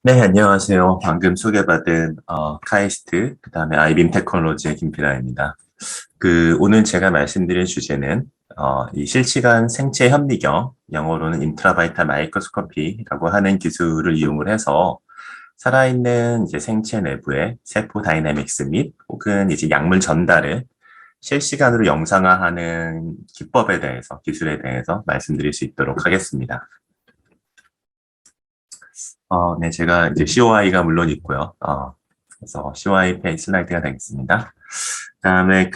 네, 안녕하세요. 방금 소개받은 카이스트, 그다음에 아이빔 테크놀로지의 김필아입니다. 오늘 제가 말씀드릴 주제는 이 실시간 생체 현미경, 영어로는 인트라바이탈 마이크로스코피라고 하는 기술을 이용을 해서 살아있는 이제 생체 내부의 세포 다이내믹스 및 혹은 이제 약물 전달을 실시간으로 영상화하는 기법에 대해서, 기술에 대해서 말씀드릴 수 있도록 하겠습니다. 네, 제가 이제 COI가 물론 있고요. 그래서 COI 페이 슬라이드가 되겠습니다. 그다음에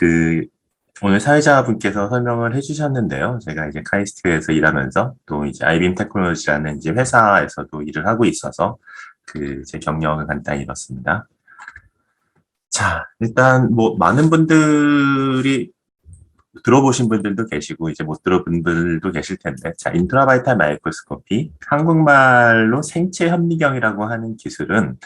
오늘 사회자분께서 설명을 해주셨는데요. 제가 이제 카이스트에서 일하면서 또 이제 아이빔 테크놀로지라는 이제 회사에서도 일을 하고 있어서 제 경력을 간단히 이렇습니다. 자, 일단 뭐 많은 분들이 들어보신 분들도 계시고 이제 못 들어본 분들도 계실 텐데, 자, 인트라바이탈 마이크로스코피, 한국말로 생체 현미경이라고 하는 기술은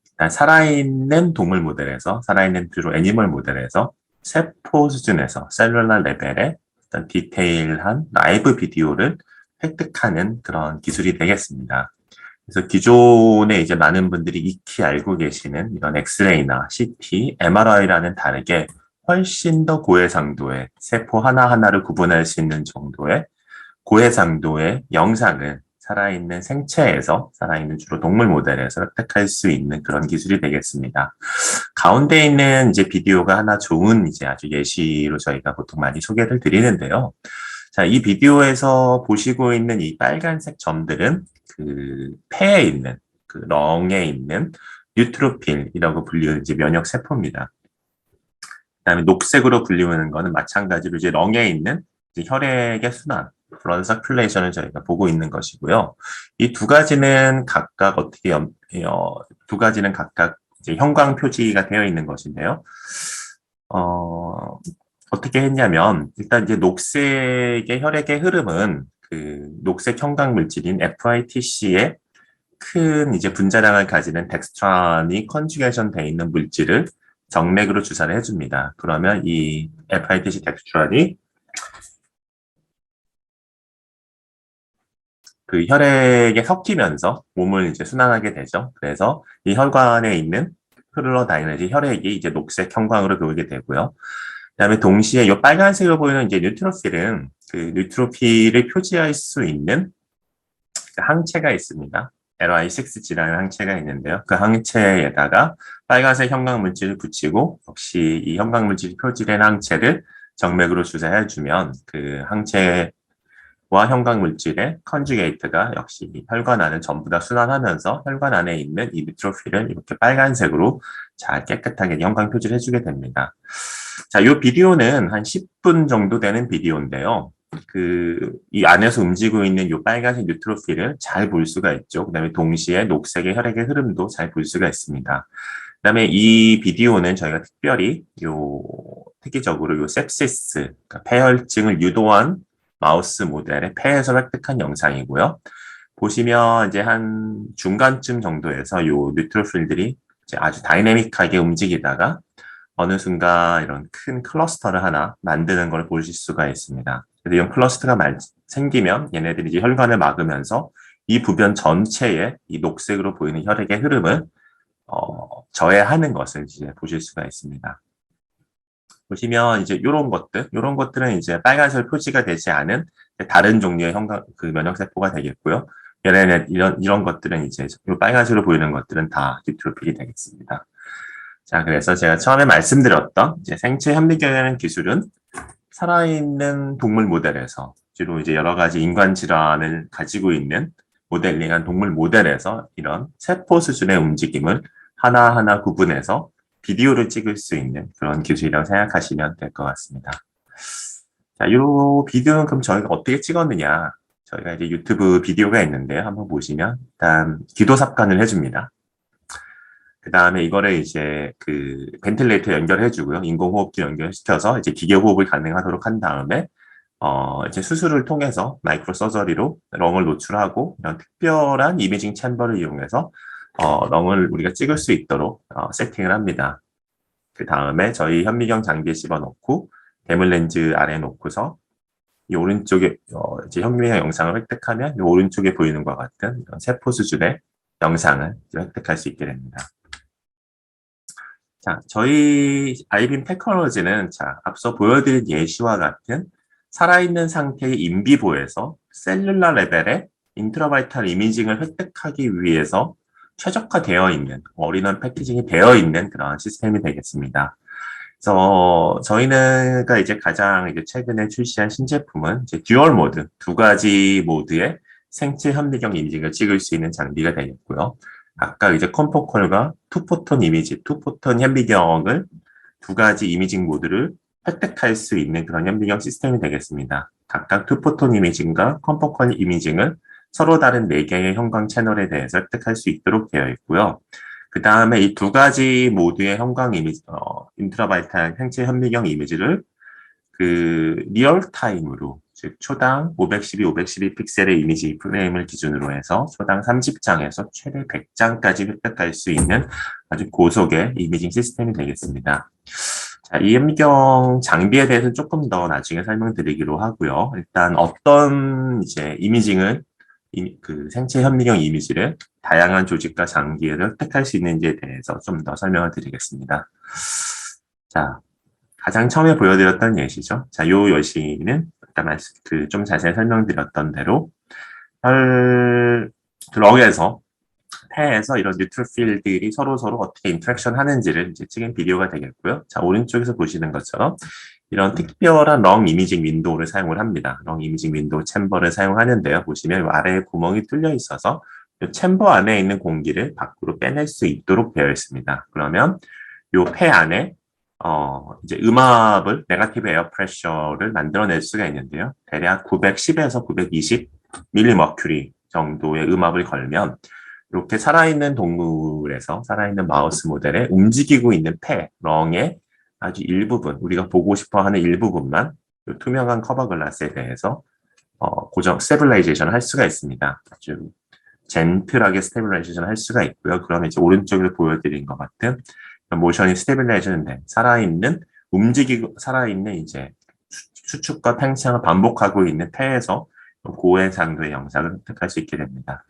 일단 살아있는 동물 모델에서, 살아있는 주로 애니멀 모델에서 세포 수준에서 셀룰러 레벨의 어떤 디테일한 라이브 비디오를 획득하는 그런 기술이 되겠습니다. 그래서 기존에 이제 많은 분들이 익히 알고 계시는 이런 엑스레이나 CT, MRI라는 다르게 훨씬 더 고해상도의 세포 하나하나를 구분할 수 있는 정도의 고해상도의 영상을 살아있는 생체에서, 살아있는 주로 동물 모델에서 획득할 수 있는 그런 기술이 되겠습니다. 가운데 있는 이제 비디오가 하나 좋은 이제 아주 예시로 저희가 보통 많이 소개를 드리는데요. 자, 이 비디오에서 보시고 있는 이 빨간색 점들은 폐에 있는, 렁에 있는 뉴트로필이라고 불리는 이제 면역 세포입니다. 그다음에 녹색으로 불리는 거는 마찬가지로 이제 렁에 있는 이제 혈액의 순환, 블러드 서큘레이션을 저희가 보고 있는 것이고요. 이 두 가지는 각각 두 가지는 각각 이제 형광 표지가 되어 있는 것인데요. 어떻게 했냐면, 일단 이제 녹색의 혈액의 흐름은 녹색 형광 물질인 FITC의 큰 이제 분자량을 가지는 덱스트란이 컨주게이션 돼 있는 물질을 정맥으로 주사를 해줍니다. 그러면 이 FITC 덱스트란이 혈액에 섞이면서 몸을 이제 순환하게 되죠. 그래서 이 혈관에 있는 흘러다니는 이제 혈액이 이제 녹색 형광으로 보이게 되고요. 그다음에 동시에 이 빨간색으로 보이는 이제 뉴트로필은 뉴트로필을 표지할 수 있는 항체가 있습니다. LI6G라는 항체가 있는데요. 그 항체에다가 빨간색 형광 물질을 붙이고 역시 이 형광 물질이 표지된 항체를 정맥으로 주사해주면 그 항체와 형광 물질의 컨주게이트가 역시 혈관 안을 전부 다 순환하면서 혈관 안에 있는 이 뉴트로필을 이렇게 빨간색으로 잘 깨끗하게 형광 표시를 해주게 됩니다. 자, 이 비디오는 한 10분 정도 되는 비디오인데요. 이 안에서 움직이고 있는 이 빨간색 뉴트로필을 잘 볼 수가 있죠. 그 다음에 동시에 녹색의 혈액의 흐름도 잘 볼 수가 있습니다. 그 다음에 이 비디오는 저희가 특별히 특이적으로 sepsis, 그러니까 폐혈증을 유도한 마우스 모델의 폐에서 획득한 영상이고요. 보시면 이제 한 중간쯤 정도에서 요 뉴트로필들이 이제 아주 다이내믹하게 움직이다가 어느 순간 이런 큰 클러스터를 하나 만드는 걸 보실 수가 있습니다. 그래서 이런 클러스터가 생기면 얘네들이 이제 혈관을 막으면서 이 부변 전체에 이 녹색으로 보이는 혈액의 흐름을 저해하는 것을 이제 보실 수가 있습니다. 보시면 이제 이런 것들은 이제 빨간색 표시가 되지 않은 다른 종류의 면역세포가 되겠고요. 이런 것들은 이제 빨간색으로 보이는 것들은 다 뉴트로필이 되겠습니다. 자, 그래서 제가 처음에 말씀드렸던 이제 생체 현미경이라는 기술은 살아있는 동물 모델에서 주로 이제 여러 가지 인관 질환을 가지고 있는 모델링한 동물 모델에서 이런 세포 수준의 움직임을 하나하나 구분해서 비디오를 찍을 수 있는 그런 기술이라고 생각하시면 될 것 같습니다. 자, 이 비디오는 그럼 저희가 어떻게 찍었느냐? 저희가 이제 유튜브 비디오가 있는데요. 한번 보시면 일단 기도 삽관을 해줍니다. 그 다음에 이거를 이제 벤틸레이터 연결해주고요. 인공호흡기 연결시켜서 이제 기계호흡을 가능하도록 한 다음에 이제 수술을 통해서 마이크로 서저리로 렁을 노출하고 이런 특별한 이미징 챔버를 이용해서 렁을 우리가 찍을 수 있도록 세팅을 합니다. 그 다음에 저희 현미경 장비에 집어넣고 대물 렌즈 아래에 놓고서 이 오른쪽에 이제 현미경 영상을 획득하면 이 오른쪽에 보이는 것과 같은 세포 수준의 영상을 획득할 수 있게 됩니다. 자, 저희 아이빔 테크놀로지는 자, 앞서 보여드린 예시와 같은 살아있는 상태의 인비보에서 셀룰라 레벨의 인트라바이탈 이미징을 획득하기 위해서 최적화되어 있는 올인원 패키징이 되어 있는 그런 시스템이 되겠습니다. 그래서 저희가 이제 가장 이제 최근에 출시한 신제품은 이제 듀얼 모드, 두 가지 모드의 생체 현미경 이미징을 찍을 수 있는 장비가 되겠고요. 아까 이제 컴포컬과 투포톤 이미지, 투포톤 현미경을 두 가지 이미징 모드를 획득할 수 있는 그런 현미경 시스템이 되겠습니다. 각각 투포톤 이미징과 컴포컬 이미징을 서로 다른 4개의 형광 채널에 대해서 획득할 수 있도록 되어 있고요. 그 다음에 이 두 가지 모드의 형광 이미지, 인트라바이탈 생체 현미경 이미지를 그 리얼타임으로, 즉 초당 512, 512 픽셀의 이미지 프레임을 기준으로 해서 초당 30장에서 최대 100장까지 획득할 수 있는 아주 고속의 이미징 시스템이 되겠습니다. 자, 이 현미경 장비에 대해서는 조금 더 나중에 설명드리기로 하고요. 일단 어떤 이제 이미징을 그 생체 현미경 이미지를 다양한 조직과 장기를 획득할 수 있는지에 대해서 좀 더 설명을 드리겠습니다. 자, 가장 처음에 보여드렸던 예시죠. 자, 요 예시는 아까 좀 자세히 설명드렸던 대로 럭에서 폐에서 이런 뉴트로필들이 서로 어떻게 인터랙션 하는지를 이제 찍은 비디오가 되겠고요. 자, 오른쪽에서 보시는 것처럼 이런 특별한 렁 이미징 윈도우를 사용을 합니다. 렁 이미징 윈도우 챔버를 사용하는데요. 보시면 아래에 구멍이 뚫려 있어서 이 챔버 안에 있는 공기를 밖으로 빼낼 수 있도록 되어 있습니다. 그러면 이 폐 안에 이제 음압을, 네거티브 에어 프레셔를 만들어낼 수가 있는데요. 대략 910에서 920 밀리머큐리 정도의 음압을 걸면 이렇게 살아있는 동물에서 살아있는 마우스 모델에 움직이고 있는 폐, 렁의 아주 일부분, 우리가 보고 싶어 하는 일부분만 투명한 커버 글라스에 대해서 스테빌라이제이션 할 수가 있습니다. 아주 젠틀하게 스테빌라이제이션 할 수가 있고요. 그러면 이제 오른쪽에서 보여드린 것 같은 모션이 스테빌라이제이션 된 살아있는 이제 수축과 팽창을 반복하고 있는 폐에서 고해상도의 영상을 획득할 수 있게 됩니다.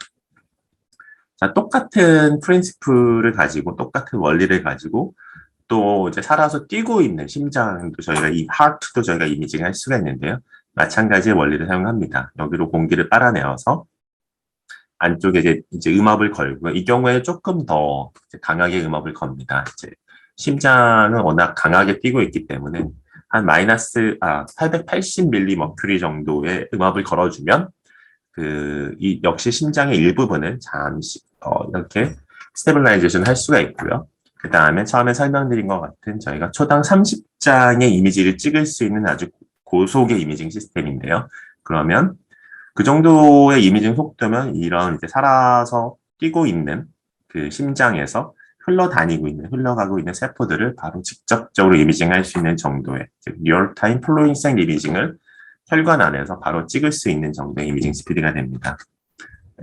자, 똑같은 프린시플을 가지고, 똑같은 원리를 가지고, 또 이제 살아서 뛰고 있는 심장도 하트도 저희가 이미징 할 수가 있는데요. 마찬가지의 원리를 사용합니다. 여기로 공기를 빨아내어서 안쪽에 이제 음압을 걸고요. 이 경우에 조금 더 강하게 음압을 겁니다. 이제 심장은 워낙 강하게 뛰고 있기 때문에 한 880mM 정도의 음압을 걸어주면 역시 심장의 일부분을 잠시 이렇게 스테빌라이제이션 할 수가 있고요. 그 다음에 처음에 설명드린 것 같은 저희가 초당 30장의 이미지를 찍을 수 있는 아주 고속의 이미징 시스템인데요. 그러면 그 정도의 이미징 속도면 이런 이제 살아서 뛰고 있는 그 심장에서 흘러가고 있는 세포들을 바로 직접적으로 이미징할 수 있는 정도의 리얼타임 플로잉생 이미징을 혈관 안에서 바로 찍을 수 있는 정도의 이미징 스피드가 됩니다.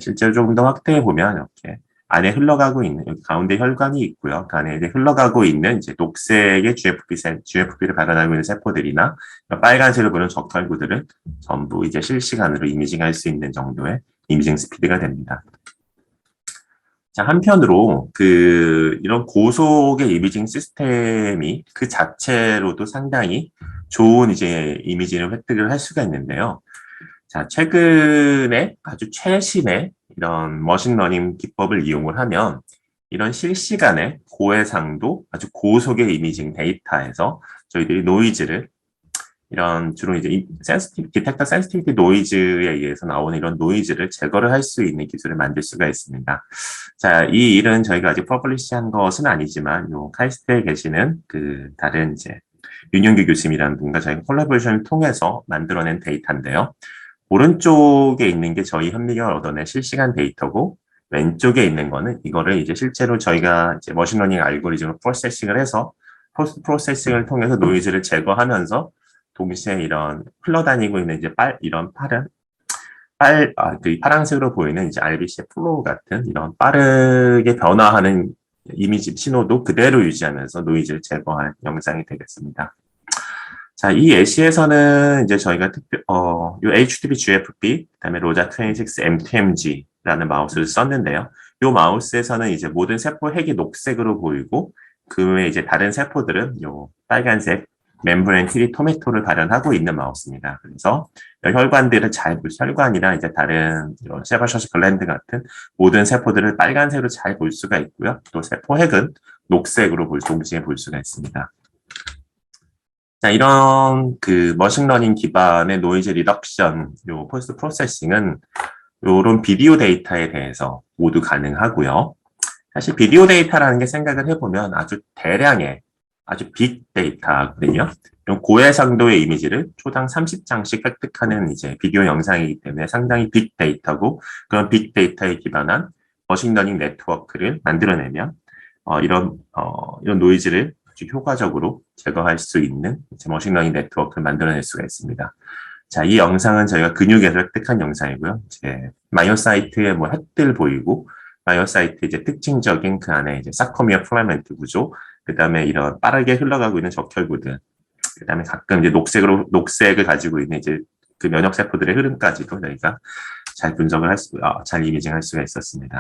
실제로 조금 더 확대해 보면 이렇게 안에 흘러가고 있는 여기 가운데 혈관이 있고요. 그 안에 이제 흘러가고 있는 이제 녹색의 GFP를 발현하고 있는 세포들이나 빨간색을 보는 적혈구들을 전부 이제 실시간으로 이미징할 수 있는 정도의 이미징 스피드가 됩니다. 자, 한편으로 이런 고속의 이미징 시스템이 그 자체로도 상당히 좋은 이제 이미지를 획득을 할 수가 있는데요. 자, 최근에 아주 최신의 이런 머신러닝 기법을 이용을 하면 이런 실시간의 고해상도 아주 고속의 이미징 데이터에서 저희들이 노이즈를 주로 이제 디텍터 센시티비티 노이즈에 의해서 나오는 이런 노이즈를 제거를 할 수 있는 기술을 만들 수가 있습니다. 자, 이 일은 저희가 아직 퍼블리시한 것은 아니지만 카이스트에 계시는 다른 이제 윤영규 교수님이라는 분과 저희가 콜라보레이션을 통해서 만들어낸 데이터인데요. 오른쪽에 있는 게 저희 현미경을 얻어낸 실시간 데이터고 왼쪽에 있는 거는 이거를 이제 실제로 저희가 이제 머신러닝 알고리즘을 프로세싱을 해서 포스트 프로세싱을 통해서 노이즈를 제거하면서 동시에 이런 흘러다니고 있는 이제 파란색으로 보이는 이제 RBC의 플로우 같은 이런 빠르게 변화하는 이미지 신호도 그대로 유지하면서 노이즈를 제거한 영상이 되겠습니다. 자, 이 예시에서는 이제 저희가 요 HTTP GFP, 그다음에 로자 26 M2MG 라는 마우스를 썼는데요. 이 마우스에서는 이제 모든 세포 핵이 녹색으로 보이고 그 외에 이제 다른 세포들은 요 빨간색 멤브레인 트리토메토를 발현하고 있는 마우스입니다. 그래서 혈관들을 혈관이나 이제 다른 이런 세바셔스 글랜드 같은 모든 세포들을 빨간색으로 잘 볼 수가 있고요. 또 세포 핵은 녹색으로 동시에 볼 수가 있습니다. 자, 이런 그 머신러닝 기반의 노이즈 리덕션, 요 포스트 프로세싱은 요런 비디오 데이터에 대해서 모두 가능하고요. 사실 비디오 데이터라는 게 생각을 해보면 아주 대량의 아주 빅 데이터거든요. 고해상도의 이미지를 초당 30장씩 획득하는 이제 비디오 영상이기 때문에 상당히 빅 데이터고 그런 빅 데이터에 기반한 머신러닝 네트워크를 만들어내면 이런 노이즈를 아주 효과적으로 제거할 수 있는 머신러닝 네트워크를 만들어낼 수가 있습니다. 자, 이 영상은 저희가 근육에서 획득한 영상이고요. 이제 마이오사이트에 뭐 핵들 보이고, 마이오사이트 이제 특징적인 그 안에 이제 사커미어 플라멘트 구조, 그 다음에 이런 빠르게 흘러가고 있는 적혈구들, 그 다음에 가끔 이제 녹색을 가지고 있는 이제 그 면역세포들의 흐름까지도 저희가 잘 분석을 잘 이미징할 수가 있었습니다.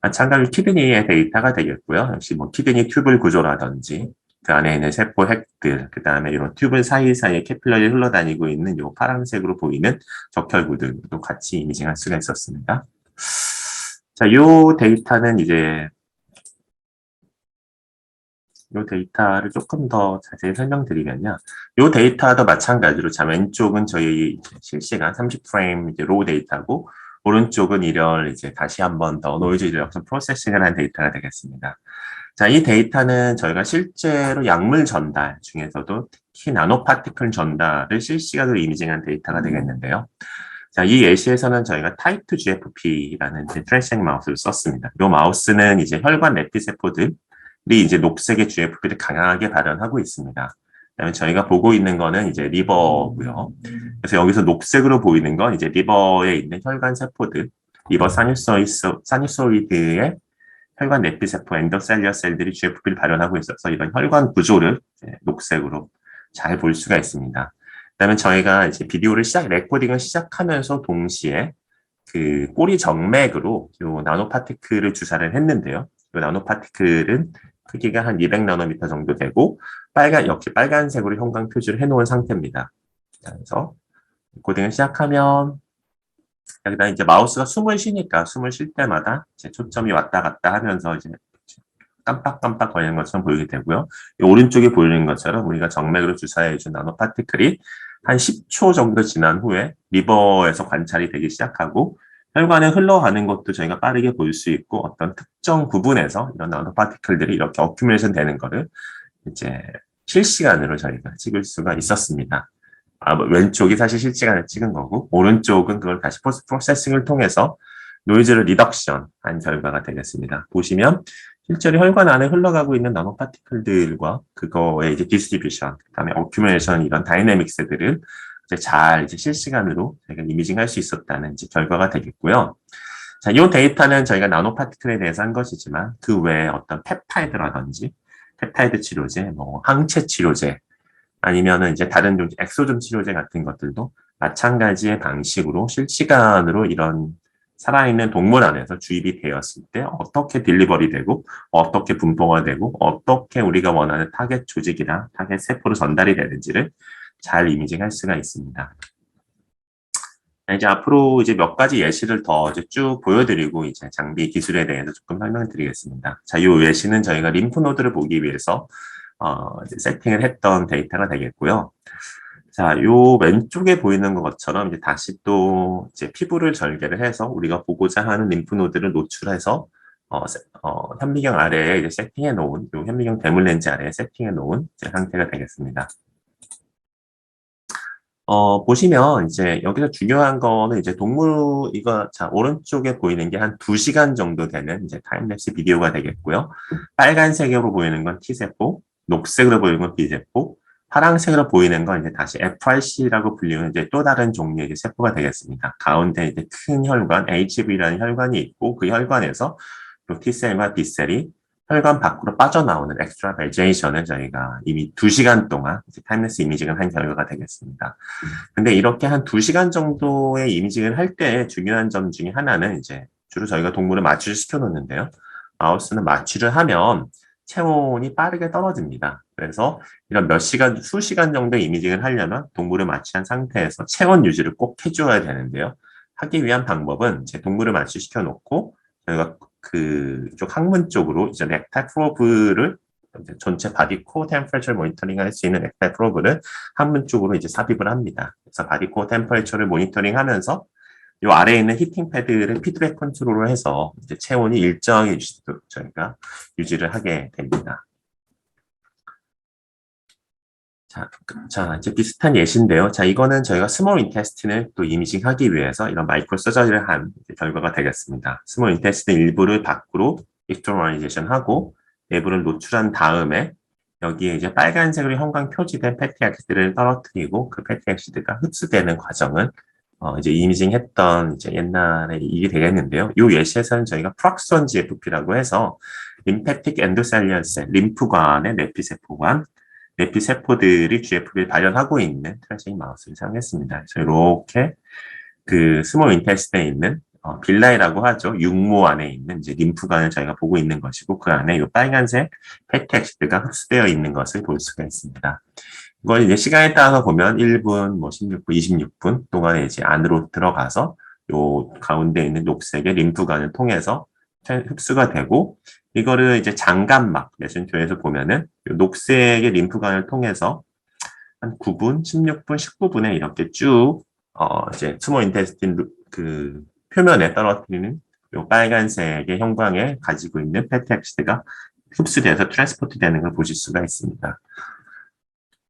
마찬가지로 키드니의 데이터가 되겠고요. 역시 뭐 키드니 튜블 구조라든지, 그 안에 있는 세포 핵들, 그 다음에 이런 튜블 사이사이에 캐필러리 흘러다니고 있는 요 파란색으로 보이는 적혈구들도 같이 이미징할 수가 있었습니다. 자, 요 데이터는 이제 요 데이터를 조금 더 자세히 설명드리면요. 요 데이터도 마찬가지로 자, 왼쪽은 저희 실시간 30프레임 이제 로우 데이터고, 오른쪽은 이걸 이제 다시 한 번 더 노이즈 리덕션 프로세싱을 한 데이터가 되겠습니다. 자, 이 데이터는 저희가 실제로 약물 전달 중에서도 특히 나노파티클 전달을 실시간으로 이미징한 데이터가 되겠는데요. 자, 이 예시에서는 저희가 타입2 GFP라는 트랜스젝 마우스를 썼습니다. 이 마우스는 이제 혈관 내피세포들이 이제 녹색의 GFP를 강하게 발현하고 있습니다. 그다음에 저희가 보고 있는 거는 이제 리버고요. 그래서 여기서 녹색으로 보이는 건 이제 리버에 있는 혈관 세포들, 리버 사니소이드의 혈관 내피세포 엔도셀리어 셀들이 GFP를 발현하고 있어서 이런 혈관 구조를 녹색으로 잘 볼 수가 있습니다. 그다음에 저희가 이제 레코딩을 시작하면서 동시에 그 꼬리 정맥으로 요 나노파티클을 주사를 했는데요. 요 나노파티클은 크기가 한 200나노미터 정도 되고 역시 빨간색으로 형광 표시를 해놓은 상태입니다. 그래서 코딩을 시작하면 여기다 이제 마우스가 숨을 쉬니까 숨을 쉴 때마다 이제 초점이 왔다 갔다 하면서 이제 깜빡깜빡 거리는 것처럼 보이게 되고요. 오른쪽에 보이는 것처럼 우리가 정맥으로 주사해준 나노파티클이 한 10초 정도 지난 후에 리버에서 관찰이 되기 시작하고 혈관에 흘러가는 것도 저희가 빠르게 볼 수 있고 어떤 특정 부분에서 이런 나노파티클들이 이렇게 어큐뮬레이션 되는 거를 이제 실시간으로 저희가 찍을 수가 있었습니다. 왼쪽이 사실 실시간에 찍은 거고 오른쪽은 그걸 다시 포스트 프로세싱을 통해서 노이즈를 리덕션 한 결과가 되겠습니다. 보시면 실제로 혈관 안에 흘러가고 있는 나노파티클들과 그거의 이제 디스트리뷰션, 그다음에 어큐뮬레이션 이런 다이내믹스들을 이제 잘 이제 실시간으로 저희가 이미징할 수 있었다는 이제 결과가 되겠고요. 자, 이 데이터는 저희가 나노파티클에 대해서 한 것이지만 그 외에 어떤 펩타이드라든지 펩타이드 치료제, 뭐 항체 치료제 아니면은 이제 다른 좀 엑소즘 치료제 같은 것들도 마찬가지의 방식으로 실시간으로 이런 살아있는 동물 안에서 주입이 되었을 때 어떻게 딜리버리 되고 어떻게 분포가 되고 어떻게 우리가 원하는 타겟 조직이나 타겟 세포로 전달이 되는지를 잘 이미징할 수가 있습니다. 이제 앞으로 이제 몇 가지 예시를 더 이제 쭉 보여드리고 이제 장비 기술에 대해서 조금 설명을 드리겠습니다. 자, 이 예시는 저희가 림프노드를 보기 위해서 이제 세팅을 했던 데이터가 되겠고요. 자, 요 왼쪽에 보이는 것처럼 이제 다시 또 이제 피부를 절개를 해서 우리가 보고자 하는 림프노드를 노출해서 현미경 아래에 이제 세팅해 놓은 요 현미경 대물 렌즈 아래에 세팅해 놓은 상태가 되겠습니다. 보시면 이제 여기서 중요한 거는 이제 자, 오른쪽에 보이는 게 한 2시간 정도 되는 이제 타임랩스 비디오가 되겠고요. 빨간색으로 보이는 건 T세포, 녹색으로 보이는 건 B세포, 파란색으로 보이는 건 이제 다시 FRC라고 불리는 이제 또 다른 종류의 이제 세포가 되겠습니다. 가운데 이제 큰 혈관, HB라는 혈관이 있고 그 혈관에서 T셀과 B셀이 혈관 밖으로 빠져나오는 extravasation을 저희가 이미 2시간 동안 타임레스 이미징을 한 결과가 되겠습니다. 근데 이렇게 한 2시간 정도의 이미징을 할 때 중요한 점 중에 하나는 이제 주로 저희가 동물을 마취를 시켜 놓는데요. 마우스는 마취를 하면 체온이 빠르게 떨어집니다. 그래서 이런 몇 시간, 수시간 정도 이미징을 하려면 동물을 마취한 상태에서 체온 유지를 꼭 해줘야 되는데요. 하기 위한 방법은 이제 동물을 마취시켜 놓고 저희가 그쪽 항문 쪽으로 이제 넥타 프로브를 전체 바디 코어 템퍼레처 모니터링 할 수 있는 넥타 프로브를 항문 쪽으로 이제 삽입을 합니다. 그래서 바디 코어 템퍼레처를 모니터링 하면서 이 아래에 있는 히팅 패드를 피드백 컨트롤을 해서 이제 체온이 일정하게 유지도록 저희가 유지를 하게 됩니다. 자, 이제 비슷한 예시인데요. 자, 이거는 저희가 스몰 인테스틴을 또 이미징 하기 위해서 이런 마이크로 서저리를 한 결과가 되겠습니다. 스몰 인테스틴 일부를 밖으로 익스트로널리제이션 하고 내부를 노출한 다음에 여기에 이제 빨간색으로 형광 표지된 패티 액시드를 떨어뜨리고 그 패티 액시드가 흡수되는 과정은 이제 이미징 했던 이제 옛날에 이게 되겠는데요. 이 예시에서는 저희가 프락선 GFP라고 해서 림페틱 엔도셀리얼 셀, 림프관의 내피세포관, 내피세포들이 GFP를 발현하고 있는 트랜스직 마우스를 사용했습니다. 그래서 이렇게 그 스몰 인테스트에 있는 빌라이라고 하죠. 육모 안에 있는 이제 림프관을 저희가 보고 있는 것이고 그 안에 이 빨간색 패텍스트가 흡수되어 있는 것을 볼 수가 있습니다. 이걸 이제 시간에 따라서 보면 1분, 뭐 16분, 26분 동안에 이제 안으로 들어가서 요 가운데 있는 녹색의 림프관을 통해서 흡수가 되고 이거를 이제 장갑막 내신표에서 보면은 요 녹색의 림프관을 통해서 한 9분, 16분, 19분에 이렇게 쭉 이제 스몰 인테스틴 그 표면에 떨어뜨리는 요 빨간색의 형광에 가지고 있는 패티엑시드가 흡수돼서 트랜스포트 되는 걸 보실 수가 있습니다.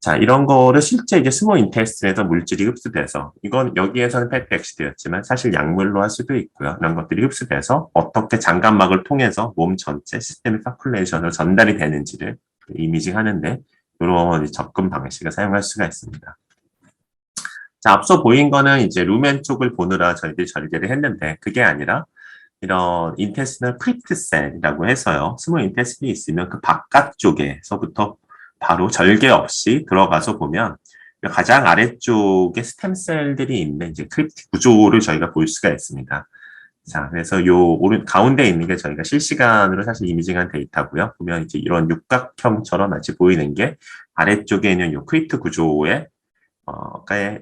자, 이런 거를 실제 이제 스몰 인테스틴에서 물질이 흡수돼서 이건 여기에서는 패티엑시드였지만 사실 약물로 할 수도 있고요. 이런 것들이 흡수돼서 어떻게 장갑막을 통해서 몸 전체 시스테믹 서큘레이션으로 전달이 되는지를 이미징 하는데 이런 접근 방식을 사용할 수가 있습니다. 자, 앞서 보인 거는 이제 루멘 쪽을 보느라 저희들이 절개를 했는데 그게 아니라 이런 인테스널 크립트 셀이라고 해서요. 스몰 인테스틴이 있으면 그 바깥쪽에서부터 바로 절개 없이 들어가서 보면 가장 아래쪽에 스템셀들이 있는 이제 크립트 구조를 저희가 볼 수가 있습니다. 자, 그래서 요 가운데 있는 게 저희가 실시간으로 사실 이미징한 데이터고요. 보면 이제 이런 육각형처럼 마치 보이는 게 아래쪽에 있는 요 크립트 구조의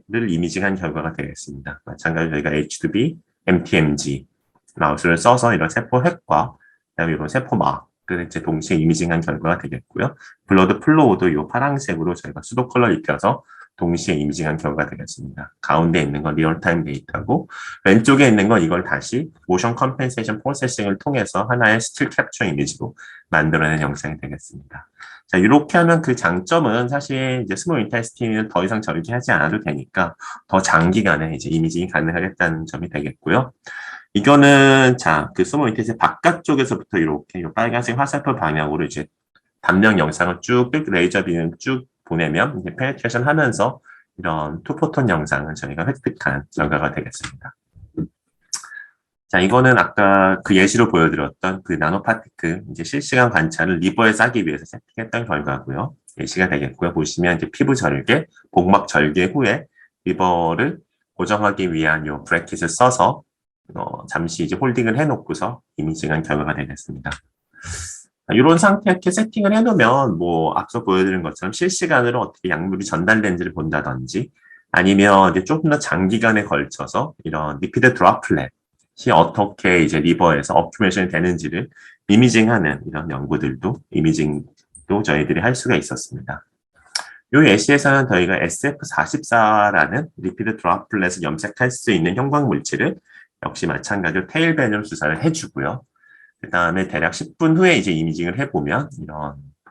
를 이미징한 결과가 되겠습니다. 마찬가지로 저희가 H2B, MTMG 마우스를 써서 이런 세포 핵과 그다음에 이런 세포막을 이제 동시에 이미징한 결과가 되겠고요. 블러드 플로우도 이 파란색으로 저희가 수도 컬러 입혀서 동시에 이미징한 결과가 되겠습니다. 가운데 있는 건 리얼타임 데이터고 왼쪽에 있는 건 이걸 다시 모션 컴펜세이션 프로세싱을 통해서 하나의 스틸 캡처 이미지로 만들어낸 영상이 되겠습니다. 자, 이렇게 하면 그 장점은 사실 이제 스몰 인테스틴은 더 이상 절개하지 않아도 되니까 더 장기간에 이제 이미징이 가능하겠다는 점이 되겠고요. 이거는 자, 그 스몰 인테스틴 바깥쪽에서부터 이렇게 이 빨간색 화살표 방향으로 이제 단면 영상을 쭉 레이저 빔을 쭉 보내면 이제 페네트레이션 하면서 이런 투포톤 영상을 저희가 획득한 결과가 되겠습니다. 자, 이거는 아까 그 예시로 보여드렸던 그 나노파티클 이제 실시간 관찰을 리버에 싸기 위해서 세팅했던 결과고요. 예시가 되겠고요. 보시면 이제 피부 절개, 복막 절개 후에 리버를 고정하기 위한 요 브래킷을 써서 잠시 이제 홀딩을 해놓고서 이미징한 결과가 되겠습니다. 이런 상태 이렇게 세팅을 해놓으면 뭐 앞서 보여드린 것처럼 실시간으로 어떻게 약물이 전달된지를 본다든지 아니면 이제 조금 더 장기간에 걸쳐서 이런 리피드 드롭플렛 어떻게 이제 리버에서 어큐메이션이 되는지를 이미징하는 이런 연구들도 이미징도 저희들이 할 수가 있었습니다. 이 예시에서는 저희가 SF44라는 리피드 드롭플렛을 염색할 수 있는 형광 물질을 역시 마찬가지로 테일밴으로 주사를 해주고요. 그 다음에 대략 10분 후에 이제 이미징을 해보면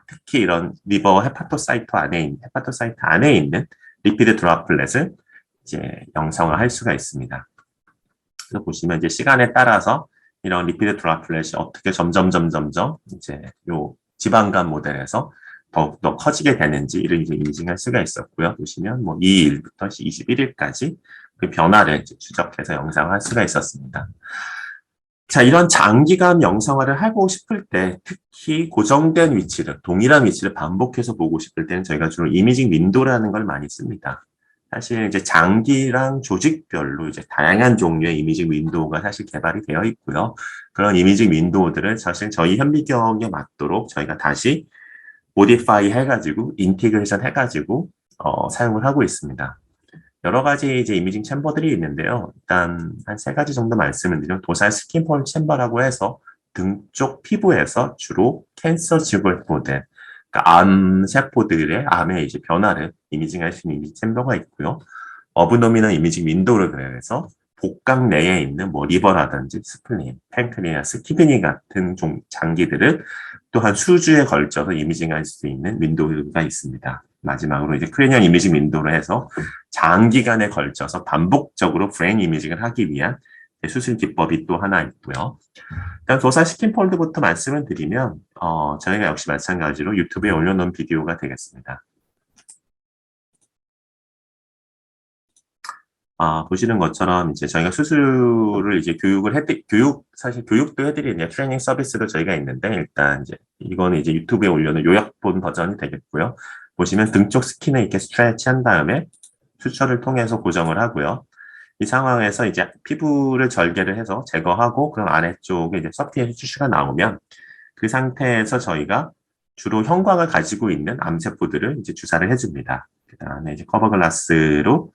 특히 이런 리버 헤파토사이트 안에 있는 리피드 드롭플렛을 이제 영상을 할 수가 있습니다. 그래서 보시면 이제 시간에 따라서 이런 리피드 드롭플렛이 어떻게 점점 이제 요 지방간 모델에서 더욱더 커지게 되는지를 이제 이미징할 수가 있었고요. 보시면 뭐 2일부터 21일까지 그 변화를 추적해서 영상을 할 수가 있었습니다. 자, 이런 장기간 영상화를 하고 싶을 때 특히 고정된 위치를, 동일한 위치를 반복해서 보고 싶을 때는 저희가 주로 이미징 윈도우라는 걸 많이 씁니다. 사실 이제 장기랑 조직별로 이제 다양한 종류의 이미징 윈도우가 사실 개발이 되어 있고요. 그런 이미징 윈도우들을 사실 저희 현미경에 맞도록 저희가 다시 모디파이 해가지고 인티그레이션 해가지고 사용을 하고 있습니다. 여러 가지 이제 이미징 챔버들이 있는데요. 일단 한 세 가지 정도 말씀을 드리면 도살 스킨폴 챔버라고 해서 등 쪽 피부에서 주로 캔서 지구볼 모델, 그러니까 암 세포들의 암의 이제 변화를 이미징할 수 있는 이미징 챔버가 있고요. 어브노미널 이미징 윈도우를 그래서 복강 내에 있는 뭐 리버라든지 스플린, 팬크리아스, 키드니 같은 장기들을 또한 수주에 걸쳐서 이미징할 수 있는 윈도우가 있습니다. 마지막으로 이제 크레니얼 이미징 윈도우를 해서 장기간에 걸쳐서 반복적으로 브레인 이미징을 하기 위한 수술 기법이 또 하나 있고요. 일단 도사 스킨폴드부터 말씀을 드리면 저희가 역시 마찬가지로 유튜브에 올려놓은 비디오가 되겠습니다. 보시는 것처럼 이제 저희가 수술을 이제 사실 교육도 해드리는 트레이닝 서비스도 저희가 있는데, 일단 이제 이거는 이제 유튜브에 올려놓은 요약본 버전이 되겠고요. 보시면 등 쪽 스킨을 이렇게 스트레치 한 다음에 수철을 통해서 고정을 하고요. 이 상황에서 이제 피부를 절개를 해서 제거하고, 그럼 아래쪽에 이제 서피에서 티슈가 나오면 그 상태에서 저희가 주로 형광을 가지고 있는 암세포들을 이제 주사를 해줍니다. 그 다음에 이제 커버글라스로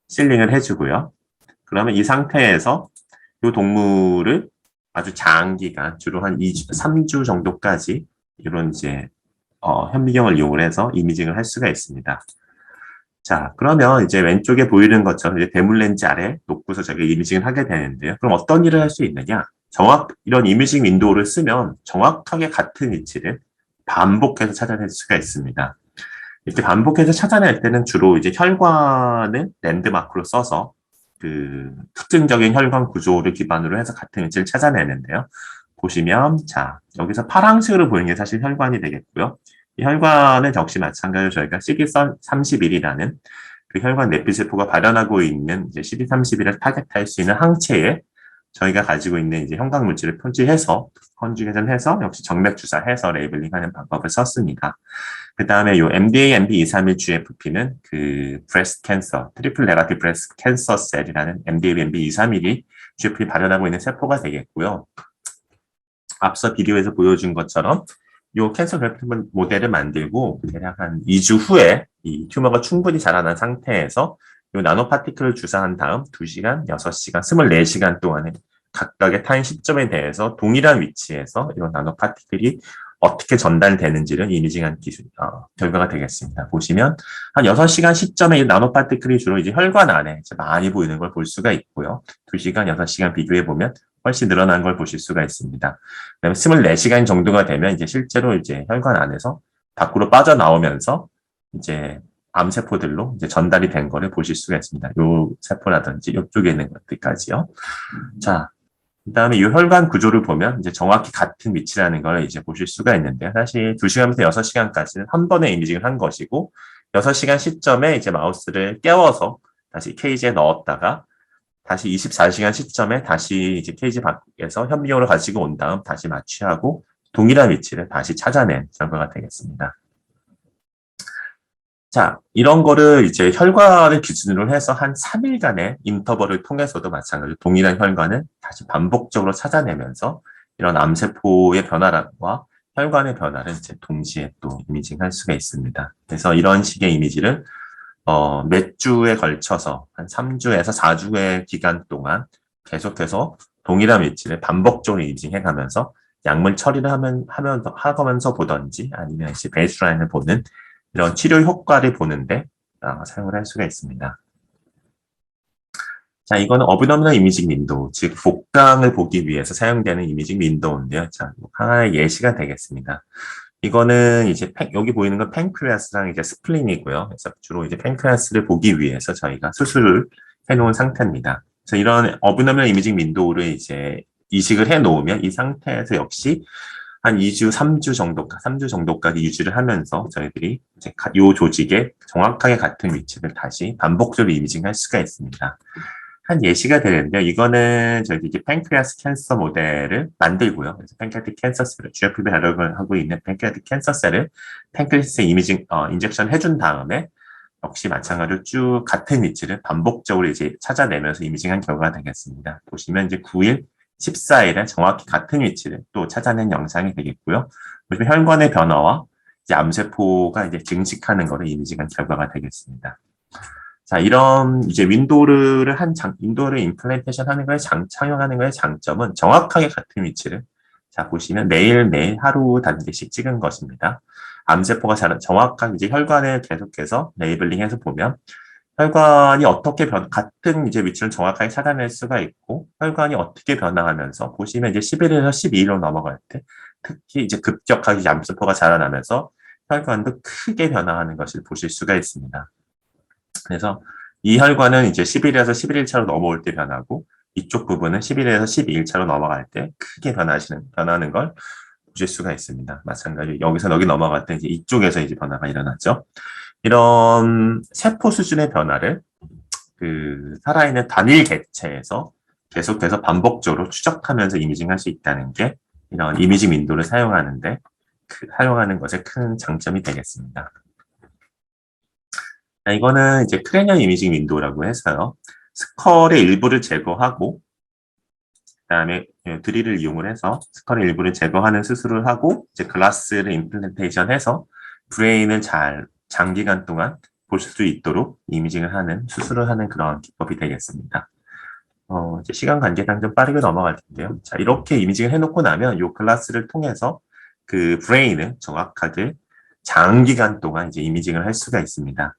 실링을 해주고요. 그러면 이 상태에서 이 동물을 아주 장기간, 주로 한 2주, 3주 정도까지 이런 이제 현미경을 이용을 해서 이미징을 할 수가 있습니다. 자, 그러면 이제 왼쪽에 보이는 것처럼 이제 대물 렌즈 아래 놓고서 저희가 이미징을 하게 되는데요. 그럼 어떤 일을 할 수 있느냐? 이런 이미징 윈도우를 쓰면 정확하게 같은 위치를 반복해서 찾아낼 수가 있습니다. 이렇게 반복해서 찾아낼 때는 주로 이제 혈관을 랜드마크로 써서 그 특징적인 혈관 구조를 기반으로 해서 같은 위치를 찾아내는데요. 보시면, 자, 여기서 파란색으로 보이는 게 사실 혈관이 되겠고요. 이 혈관은 역시 마찬가지로 저희가 CD31이라는 그 혈관 내피세포가 발현하고 있는 이제 CD31을 타겟할 수 있는 항체에 저희가 가지고 있는 이제 형광 물질을 표시해서 컨주게이션 해서 역시 정맥 주사해서 레이블링하는 방법을 썼습니다. 그 다음에 요 MDA MB231 GFP는 그 브레스트 캔서, 트리플 네가티브 브레스트 캔서 셀이라는 MDA MB231이 GFP 발현하고 있는 세포가 되겠고요. 앞서 비디오에서 보여준 것처럼 요 캔서 그래프트 모델을 만들고 대략 한 2주 후에 이 튜머가 충분히 자라난 상태에서 요 나노 파티클을 주사한 다음 2시간, 6시간, 24시간 동안에 각각의 타임 시점에 대해서 동일한 위치에서 이런 나노 파티클이 어떻게 전달되는지를 이미징한 결과가 되겠습니다. 보시면 한 6시간 시점에 이 나노 파티클이 주로 이제 혈관 안에 이제 많이 보이는 걸 볼 수가 있고요. 2시간, 6시간 비교해 보면 훨씬 늘어난 걸 보실 수가 있습니다. 그다음에 24시간 정도가 되면 이제 실제로 이제 혈관 안에서 밖으로 빠져나오면서 이제 암세포들로 이제 전달이 된 거를 보실 수가 있습니다. 요 세포라든지 이쪽에 있는 것들까지요. 자, 그다음에 이 혈관 구조를 보면 이제 정확히 같은 위치라는 걸 이제 보실 수가 있는데요. 사실 2시간부터 6시간까지는 한 번에 이미징을 한 것이고 6시간 시점에 이제 마우스를 깨워서 다시 케이지에 넣었다가 다시 24시간 시점에 다시 이제 케이지 밖에서 현미경으로 가지고 온 다음 다시 마취하고 동일한 위치를 다시 찾아낸 결과가 되겠습니다. 자, 이런 거를 이제 혈관을 기준으로 해서 한 3일간의 인터벌을 통해서도 마찬가지로 동일한 혈관을 다시 반복적으로 찾아내면서 이런 암세포의 변화와 혈관의 변화를 이제 동시에 또 이미징할 수가 있습니다. 그래서 이런 식의 이미지를 몇 주에 걸쳐서 한 3주에서 4주의 기간 동안 계속해서 동일한 위치를 반복적으로 이미징해 가면서 약물 처리를 하면서 보던지 아니면 이제 베이스라인을 보는 이런 치료 효과를 보는데 사용을 할 수가 있습니다. 자, 이거는 어브도미널 이미징 윈도우, 즉 복강을 보기 위해서 사용되는 이미징 윈도우인데요. 자, 하나의 예시가 되겠습니다. 이거는 이제 여기 보이는 건 팬크리아스랑 이제 스플린이고요. 그래서 주로 이제 팬크리아스를 보기 위해서 저희가 수술을 해놓은 상태입니다. 그래서 이런 어브도미널 이미징 윈도우를 이제 이식을 해놓으면 이 상태에서 역시 한 2주, 3주 정도까지 유지를 하면서 저희들이 이제 이 조직의 정확하게 같은 위치를 다시 반복적으로 이미징할 수가 있습니다. 한 예시가 되는데요. 이거는 저희 이제 팬크리아스 캔서 모델을 만들고요. 그래서 팬크리아틱 캔서셀을 GFP 발육을 하고 있는 팬크리아틱 캔서셀을 팬크리아스에 이미징 인젝션 해준 다음에 역시 마찬가지로 쭉 같은 위치를 반복적으로 이제 찾아내면서 이미징한 결과가 되겠습니다. 보시면 이제 9일, 14일에 정확히 같은 위치를 또 찾아낸 영상이 되겠고요. 보시면 혈관의 변화와 이제 암세포가 이제 증식하는 것을 이미징한 결과가 되겠습니다. 자, 이런 이제 윈도우를 임플란테이션 하는 거에 착용하는 거의 장점은 정확하게 같은 위치를 자, 보시면 매일매일 하루 단계씩 찍은 것입니다. 암세포가 정확하게 이제 혈관을 계속해서 레이블링해서 보면 혈관이 어떻게 같은 이제 위치를 정확하게 찾아낼 수가 있고 혈관이 어떻게 변화하면서 보시면 이제 11일에서 12일로 넘어갈 때 특히 이제 급격하게 이제 암세포가 자라나면서 혈관도 크게 변화하는 것을 보실 수가 있습니다. 그래서 이 혈관은 이제 10일에서 11일 차로 넘어올 때 변하고 이쪽 부분은 11일에서 12일 차로 넘어갈 때 크게 변하는 걸 보실 수가 있습니다. 마찬가지로 여기서 여기 넘어갈 때 이제 이쪽에서 이제 변화가 일어나죠. 이런 세포 수준의 변화를 그 살아있는 단일 객체에서 계속해서 반복적으로 추적하면서 이미징할 수 있다는 게 이런 이미징 윈도우를 사용하는 것의 큰 장점이 되겠습니다. 이거는 이제 크레니얼 이미징 윈도우라고 해서요. 스컬의 일부를 제거하고 그다음에 드릴을 이용을 해서 스컬의 일부를 제거하는 수술을 하고 이제 글라스를 임플란테이션해서 브레인을 잘 장기간 동안 볼 수 있도록 이미징을 하는 수술을 하는 그런 기법이 되겠습니다. 이제 시간 관계상 좀 빠르게 넘어갈 텐데요. 자, 이렇게 이미징을 해놓고 나면 이 글라스를 통해서 그 브레인을 정확하게 장기간 동안 이제 이미징을 할 수가 있습니다.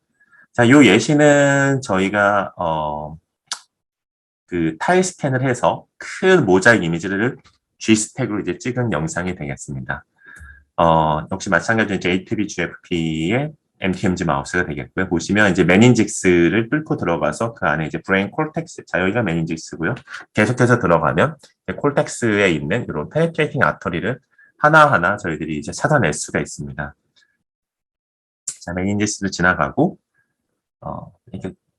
자, 요 예시는 저희가 그 타일 스캔을 해서 큰 모자이크 이미지를 G스택으로 이제 찍은 영상이 되겠습니다. 역시 마찬가지로 JTB GFP의 MTMG 마우스가 되겠고요. 보시면 이제 메닌직스를 뚫고 들어가서 그 안에 이제 브레인 콜텍스, 자, 여기가 메닌직스고요. 계속해서 들어가면 콜텍스에 있는 이런 페네트레이팅 아터리를 하나하나 저희들이 이제 찾아낼 수가 있습니다. 자, 메닌직스를 지나가고,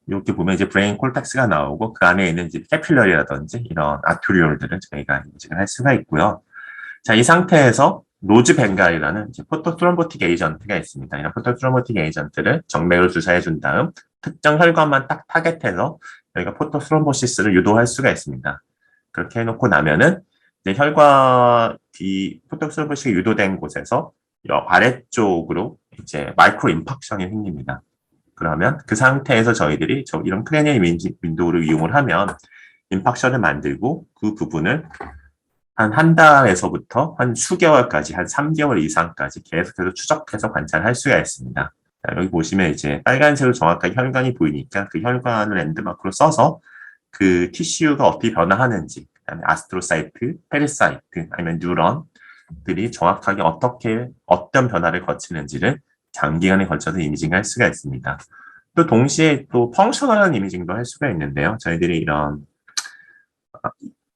이렇게 보면 이제 브레인 콜텍스가 나오고 그 안에 있는 이제 캐필러리라든지 이런 아토리올들을 저희가 인식을 할 수가 있고요. 자, 이 상태에서 노즈 벤갈이라는 포토트롬보틱 에이전트가 있습니다. 이런 포토트롬보틱 에이전트를 정맥으로 주사해 준 다음 특정 혈관만 딱 타겟해서 저희가 포토트롬보시스를 유도할 수가 있습니다. 그렇게 해놓고 나면은 이제 포토트롬보시스가 유도된 곳에서 아래쪽으로 이제 마이크로 임팍션이 생깁니다. 그러면 그 상태에서 저희들이 이런 크레니얼 윈도우를 이용을 하면 임팍션을 만들고 그 부분을 한 달에서부터 한 수개월까지, 한 3개월 이상까지 계속해서 추적해서 관찰할 수가 있습니다. 자, 여기 보시면 이제 빨간색으로 정확하게 혈관이 보이니까 그 혈관을 랜드마크로 써서 그 티슈가 어떻게 변화하는지, 그다음에 아스트로사이트, 페리사이트, 아니면 뉴런들이 정확하게 어떤 변화를 거치는지를 장기간에 걸쳐서 이미징할 수가 있습니다. 또 동시에 또 펑셔널한 이미징도 할 수가 있는데요. 저희들이 이런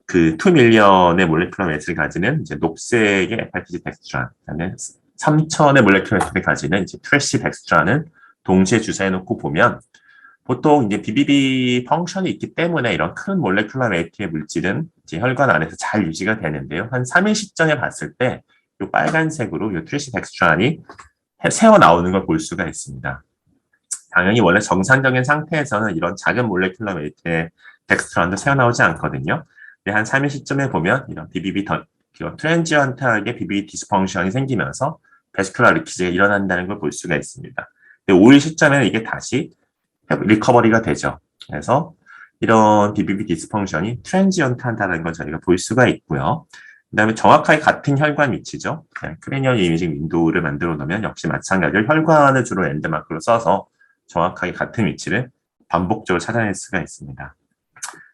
그 2밀리언의 몰레큘러 웨이트를 가지는 이제 녹색의 FRPG 덱스트란, 그다음에 3,000의 몰레큘러 웨이트를 가지는 이제 트래시 덱스트란을 동시에 주사해 놓고 보면 보통 이제 BBB 펑션이 있기 때문에 이런 큰 몰레큘러 웨이트의 물질은 이제 혈관 안에서 잘 유지가 되는데요. 한 3일 시점에 봤을 때 이 빨간색으로 이 트래시 덱스트란이 새어 나오는 걸 볼 수가 있습니다. 당연히 원래 정상적인 상태에서는 이런 작은 몰레큘러 웨이트의 덱스트란도 새어 나오지 않거든요. 한 3일 시점에 보면 이런 BBB 트랜지언트하게 BBB 디스펑션이 생기면서 베스큘라 리키지가 일어난다는 걸 볼 수가 있습니다. 5일 시점에는 이게 다시 리커버리가 되죠. 그래서 이런 BBB 디스펑션이 트랜지언트한다는 걸 저희가 볼 수가 있고요. 그 다음에 정확하게 같은 혈관 위치죠. 크레니얼 이미징 윈도우를 만들어 놓으면 역시 마찬가지로 혈관을 주로 랜드마크로 써서 정확하게 같은 위치를 반복적으로 찾아낼 수가 있습니다.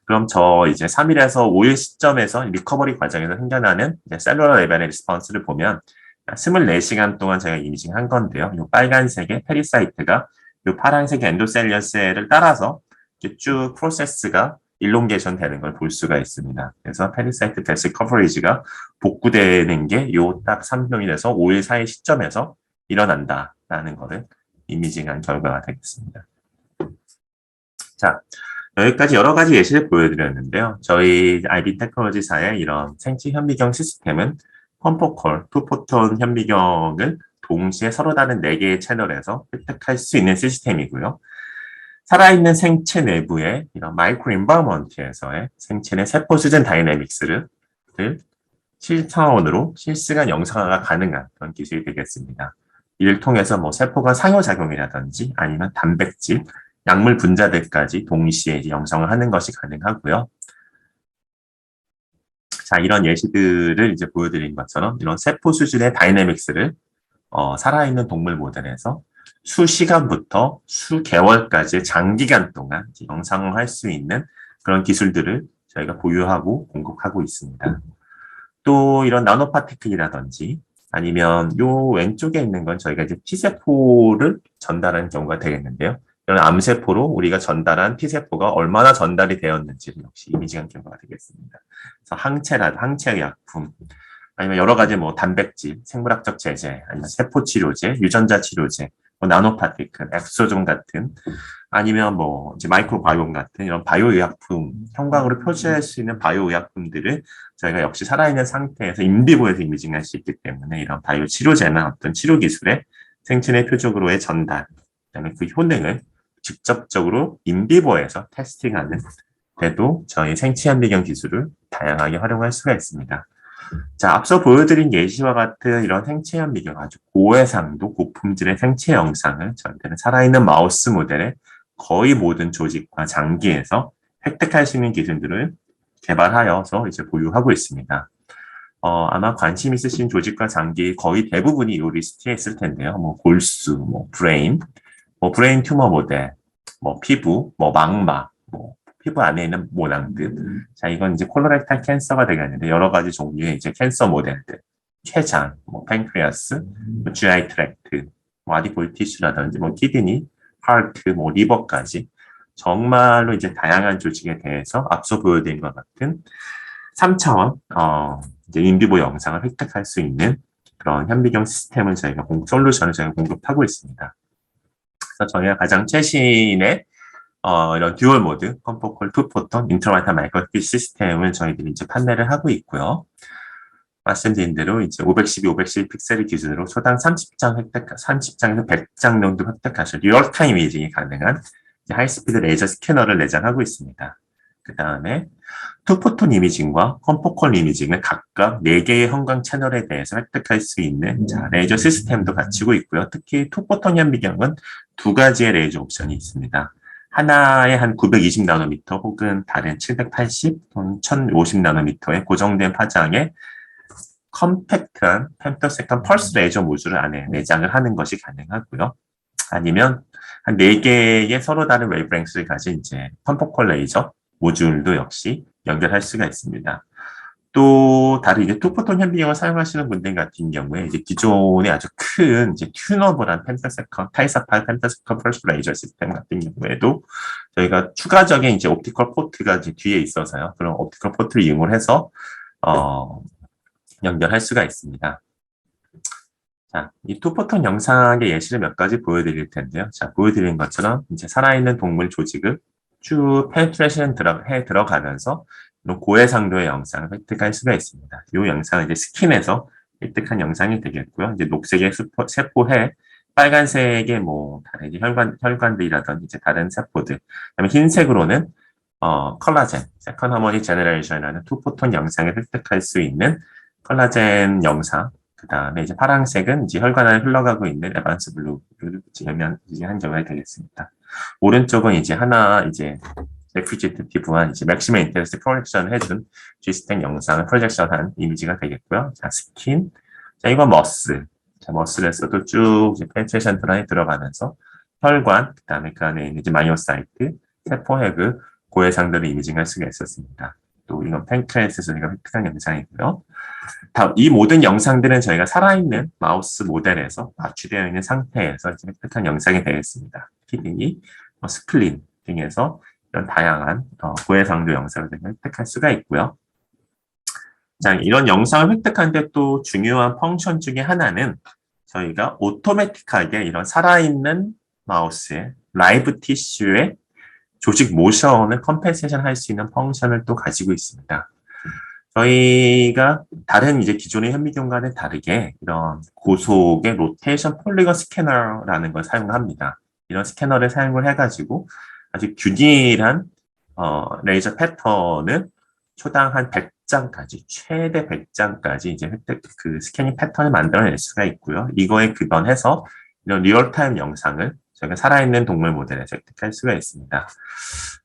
그럼 이제 3일에서 5일 시점에서 리커버리 과정에서 생겨나는 셀룰러 레벨의 리스폰스를 보면 24시간 동안 제가 이미징 한 건데요. 이 빨간색의 페리사이트가 이 파란색의 엔도셀리어 셀을 따라서 쭉 프로세스가 일롱게이션 되는 걸 볼 수가 있습니다. 그래서 페리사이트 베슬 커버리지가 복구되는 게 요 딱 3일에서 5일 사이 시점에서 일어난다라는 것을 이미징한 결과가 되겠습니다. 자, 여기까지 여러 가지 예시를 보여드렸는데요. 저희 IB 테크놀로지사의 이런 생체 현미경 시스템은 펌포콜, 투포톤 현미경을 동시에 서로 다른 4개의 채널에서 획득할 수 있는 시스템이고요. 살아있는 생체 내부의 이런 마이크로 인바이먼트에서의 생체 내 세포 수준 다이내믹스를 실차원으로 실시간 영상화가 가능한 그런 기술이 되겠습니다. 이를 통해서 뭐 세포가 상호작용이라든지 아니면 단백질, 약물 분자들까지 동시에 이제 영상을 하는 것이 가능하고요. 자, 이런 예시들을 이제 보여드린 것처럼 이런 세포 수준의 다이내믹스를 살아있는 동물 모델에서 수시간부터 수개월까지 장기간 동안 영상을 할 수 있는 그런 기술들을 저희가 보유하고 공급하고 있습니다. 또 이런 나노파티클이라든지 아니면 요 왼쪽에 있는 건 저희가 이제 T세포를 전달하는 경우가 되겠는데요. 이런 암세포로 우리가 전달한 T세포가 얼마나 전달이 되었는지를 역시 이미지한 결과가 되겠습니다. 그래서 항체약품, 아니면 여러 가지 뭐 단백질, 생물학적 제제, 아니면 세포 치료제, 유전자 치료제, 뭐 나노파티클, 엑소존 같은, 아니면 뭐 이제 마이크로바이옴 같은 이런 바이오의약품, 형광으로 표시할 수 있는 바이오의약품들을 저희가 역시 살아있는 상태에서 인비보에서 이미징할 수 있기 때문에 이런 바이오 치료제나 어떤 치료 기술의 생체 내 표적으로의 전달, 그다음에 그 효능을 직접적으로 인비보에서 테스팅하는 데도 저희 생체 현미경 기술을 다양하게 활용할 수가 있습니다. 자, 앞서 보여드린 예시와 같은 이런 생체 현미경 아주 고해상도 고품질의 생체 영상을 저희들은 살아있는 마우스 모델의 거의 모든 조직과 장기에서 획득할 수 있는 기술들을 개발하여서 이제 보유하고 있습니다. 아마 관심 있으신 조직과 장기 거의 대부분이 이 리스트에 있을 텐데요. 뭐 골수, 뭐 브레인 튜머 모델, 뭐 피부, 뭐 망막, 뭐 피부 안에 있는 모낭들. 자, 이건 이제 콜로렉탈 캔서가 되겠는데 여러 가지 종류의 이제 캔서 모델들, 췌장, 뭐 팬크리아스, 뭐 GI 트랙트, 뭐 아디포이 티슈라든지 뭐 키드니, 하트, 뭐 리버까지 정말로 이제 다양한 조직에 대해서 앞서 보여드린 것 같은 3차원 이제 인비보 영상을 획득할 수 있는 그런 현미경 시스템을 솔루션을 저희가 공급하고 있습니다. 그래서 저희가 가장 최신의 이런 듀얼 모드, 컴포콜, 투포톤, 인트라마이터 마이크로스코피 시스템을 저희들이 이제 판매를 하고 있고요. 말씀드린 대로 이제 512, 512 픽셀 기준으로 초당 30장에서 100장 정도 획득하실 리얼타임 이미징이 가능한 하이스피드 레이저 스캐너를 내장하고 있습니다. 그 다음에 투포톤 이미징과 컴포콜 이미징을 각각 4개의 형광 채널에 대해서 획득할 수 있는 레이저 시스템도 갖추고 있고요. 특히 투포톤 현미경은 2가지의 레이저 옵션이 있습니다. 하나에 한 920 나노미터 혹은 다른 780 또는 1050 나노미터의 고정된 파장의 컴팩트한 펜터세컨 펄스 레이저 모듈을 안에 내장을 하는 것이 가능하고요. 아니면 한 4개의 서로 다른 웨이브랭스를 가진 이제 컴포콜 레이저 모듈도 역시 연결할 수가 있습니다. 또 다른 이제 투포톤 현미경을 사용하시는 분들 같은 경우에 이제 기존의 아주 큰 이제 튜너블한 펜타세컨, 타이사파 펜타세컨 펄스 레이저 시스템 같은 경우에도 저희가 추가적인 이제 옵티컬 포트가 이제 뒤에 있어서요. 그런 옵티컬 포트를 이용을 해서 연결할 수가 있습니다. 자, 이 투포톤 영상의 예시를 몇 가지 보여드릴 텐데요. 자, 보여드린 것처럼 이제 살아있는 동물 조직을 쭉 페네트레이션 해 들어가면서 고해상도의 영상을 획득할 수가 있습니다. 이 영상은 이제 스킨에서 획득한 영상이 되겠고요. 이제 녹색의 세포에 빨간색의 뭐 다른 이제 혈관들이라든지 이제 다른 세포들, 그다음에 흰색으로는 컬라젠, 세컨 하모니 제너레이션이라는 투포톤 영상을 획득할 수 있는 컬라젠 영상. 그 다음에 이제 파란색은 이제 혈관 안에 흘러가고 있는 에반스 블루를 한 경우가 되겠습니다. 오른쪽은 이제 이제 레프리제이티브한 이제 맥시멈 인테리스 프로젝션 해준 G스택 영상을 프로젝션한 이미지가 되겠고요. 자, 스킨. 자, 이건 머슬. 자, 머슬에서도 쭉 이제 페네트레이션 드라이 들어가면서 혈관, 그 다음에 그 안에 있는 이제 마이오사이트, 세포핵을 고해상도를 이미징할 수가 있었습니다. 또 이건 팬크레스에서 저희가 획득한 영상이고요. 이 모든 영상들은 저희가 살아있는 마우스 모델에서 압축되어 있는 상태에서 획득한 영상이 되겠습니다. 키드니, 스플린 등에서 이런 다양한 고해상도 영상을 획득할 수가 있고요. 자, 이런 영상을 획득하는데 또 중요한 펑션 중에 하나는 저희가 오토매틱하게 이런 살아있는 마우스의 라이브 티슈의 조직 모션을 컴pen세이션 할 수 있는 펑션을 또 가지고 있습니다. 저희가 다른 이제 기존의 현미경과는 다르게 이런 고속의 로테이션 폴리건 스캐너라는 걸 사용합니다. 이런 스캐너를 사용을 해가지고 아주 균일한 레이저 패턴을 초당 한 100장까지, 최대 100장까지 이제 그 스캐닝 패턴을 만들어낼 수가 있고요. 이거에 기반해서 이런 리얼타임 영상을 저희가 살아있는 동물 모델에서 획득할 수가 있습니다.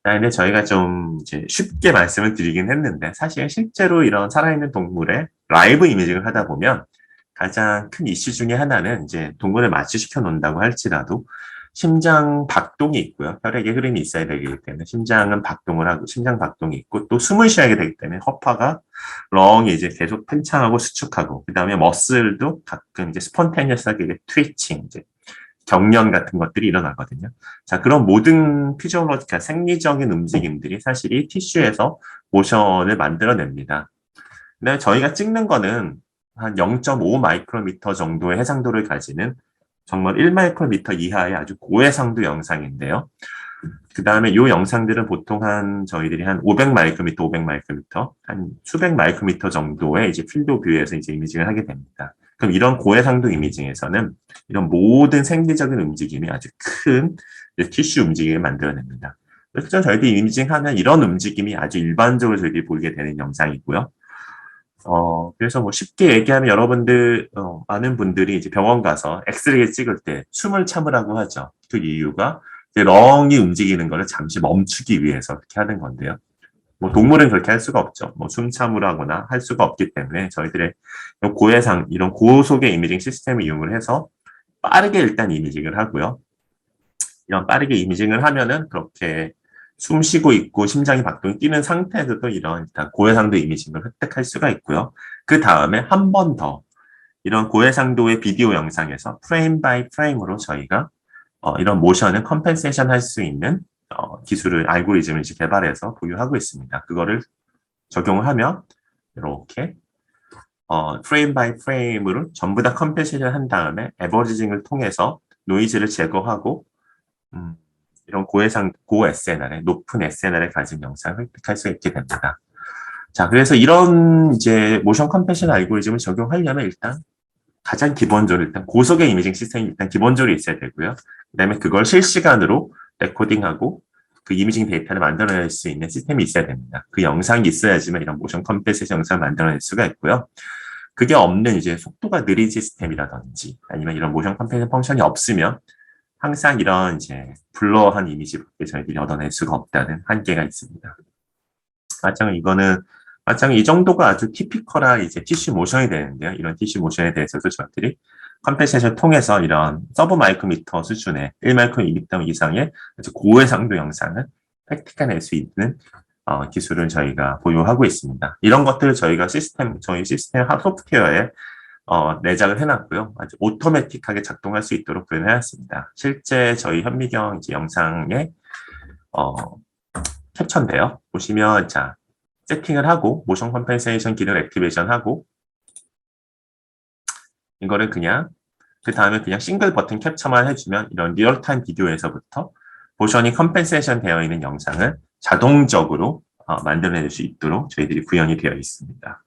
근데 저희가 좀 이제 쉽게 말씀을 드리긴 했는데, 사실 실제로 이런 살아있는 동물의 라이브 이미징을 하다 보면 가장 큰 이슈 중에 하나는 이제 동물을 마취시켜 놓는다고 할지라도 심장 박동이 있고요. 혈액의 흐름이 있어야 되기 때문에 심장은 박동을 하고, 심장 박동이 있고, 또 숨을 쉬어야 되기 때문에 허파가 렁이 이제 계속 팽창하고 수축하고, 그 다음에 머슬도 가끔 이제 스폰테니어스하게 트위칭, 이제 경련 같은 것들이 일어나거든요. 자, 그런 모든 피지올로지컬 생리적인 움직임들이 사실 이 티슈에서 모션을 만들어냅니다. 근데 저희가 찍는 거는 한 0.5 마이크로미터 정도의 해상도를 가지는 정말 1 마이크로미터 이하의 아주 고해상도 영상인데요. 그 다음에 이 영상들은 보통 저희들이 한 500 마이크로미터, 500 마이크로미터, 한 수백 마이크로미터 정도의 이제 필드 뷰에서 이제 이미징을 하게 됩니다. 그럼 이런 고해상도 이미징에서는 이런 모든 생리적인 움직임이 아주 큰 티슈 움직임을 만들어냅니다. 그래서 저희들이 이미징하는 이런 움직임이 아주 일반적으로 저희들이 보게 되는 영상이고요. 그래서 뭐 쉽게 얘기하면 여러분들, 많은 분들이 이제 병원 가서 엑스레이 찍을 때 숨을 참으라고 하죠. 그 이유가 이제 렁이 움직이는 거를 잠시 멈추기 위해서 그렇게 하는 건데요. 뭐 동물은 그렇게 할 수가 없죠. 뭐 숨 참으라거나 할 수가 없기 때문에 저희들의 이런 고속의 이미징 시스템을 이용을 해서 빠르게 일단 이미징을 하고요. 이런 빠르게 이미징을 하면은 그렇게 숨 쉬고 있고 심장이 박동이 뛰는 상태에서도 이런 일단 고해상도 이미징을 획득할 수가 있고요. 그 다음에 한 번 더 이런 고해상도의 비디오 영상에서 프레임 바이 프레임으로 저희가 이런 모션을 컴펜세이션 할 수 있는 기술을, 알고리즘을 이제 개발해서 보유하고 있습니다. 그거를 적용을 하면 이렇게 프레임 바이 프레임으로 전부 다 컴펜세이션 한 다음에 에버리징을 통해서 노이즈를 제거하고 이런 고 SNR의 높은 SNR을 가진 영상을 획득할 수 있게 됩니다. 자, 그래서 이런 이제 모션 컴패션 알고리즘을 적용하려면 일단 가장 기본적으로 일단 고속의 이미징 시스템이 일단 기본적으로 있어야 되고요. 그다음에 그걸 실시간으로 레코딩하고 그 이미징 데이터를 만들어낼 수 있는 시스템이 있어야 됩니다. 그 영상이 있어야지만 이런 모션 컴패션 영상을 만들어낼 수가 있고요. 그게 없는 이제 속도가 느린 시스템이라든지 아니면 이런 모션 컴패션 펑션이 없으면 항상 이런 이제 블러한 이미지밖에 저희들이 얻어낼 수가 없다는 한계가 있습니다. 마찬가지로 이 정도가 아주 티피컬한 이제 티슈 모션이 되는데요. 이런 티슈 모션에 대해서도 저희들이 컴펜세이션을 통해서 이런 서브 마이크로미터 수준의 1 마이크로미터 이상의 아주 고해상도 영상을 획득해낼 수 있는 기술을 저희가 보유하고 있습니다. 이런 것들을 저희 시스템 소프트웨어에 내장을 해놨고요. 아주 오토매틱하게 작동할 수 있도록 구현해놨습니다. 실제 저희 현미경 이제 영상의 캡처인데요. 보시면 자, 세팅을 하고 모션 컴펜세이션 기능을 액티베이션 하고 이거를 그냥 그 다음에 그냥 싱글 버튼 캡처만 해주면 이런 리얼타임 비디오에서부터 모션이 컴펜세이션 되어 있는 영상을 자동적으로 만들어낼 수 있도록 저희들이 구현이 되어 있습니다.